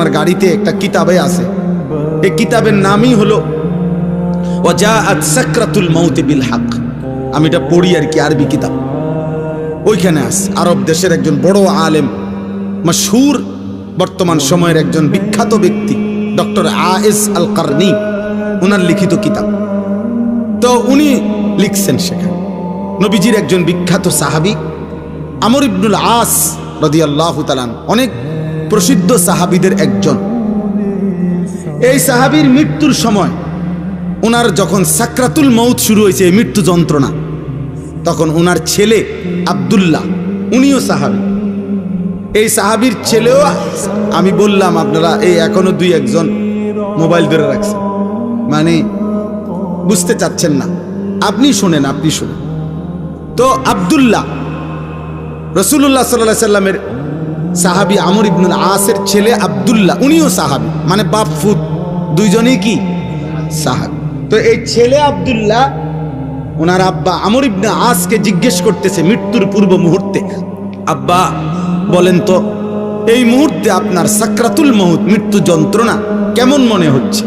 ওনার গাড়িতে একটা কিতাবে আছে, এই কিতাবের নামই হলো ওয়াজাআত সাকরাতুল মাউত বিল হক। আমি এটা পড়ি আর কি, আরবি কিতাব। ওইখানে আছে আরব দেশের একজন বড় আলেম, মাশহুর বর্তমান সময়ের একজন বিখ্যাত ব্যক্তি ডক্টর আয়েস আল কারনি, ওনার লিখিত কিতাব। তো উনি লিখছেন সেখানে নবীজির একজন বিখ্যাত সাহাবী আমর ইবনুল আস রাদিয়াল্লাহু তাআলা, অনেক প্রসিদ্ধ সাহাবীদের একজন। এই সাহাবীর মৃত্যুর সময় ওনার যখন সাকরাতুল মউত শুরু হয়েছে, এই মৃত্যু যন্ত্রণা, তখন ওনার ছেলে আব্দুল্লাহ, উনিও সাহাবী, এই সাহাবীর ছেলেও, আমি বললাম আপনারা এই এখনো দুই একজন মোবাইল ধরে রাখছেন, মানে বুঝতে চাচ্ছেন না, আপনি শুনেন। তো আব্দুল্লাহ রাসূলুল্লাহ সাল্লাল্লাহু আলাইহি সাল্লামের সাহাবী আমর ইবনুল আসের ছেলে আব্দুল্লাহ, উনিও সাহাবী, মানে বাপ ফুত দুইজনেই কি সাহাবী। তো এই ছেলে আব্দুল্লাহ ওনার আব্বা আমর ইবনে আসকে জিজ্ঞেস করতেছে মৃত্যুর পূর্ব মুহূর্তে, আব্বা বলেন তো এই মুহূর্তে আপনার সাকরাতুল মউত, মৃত্যু যন্ত্রণা কেমন মনে হচ্ছে?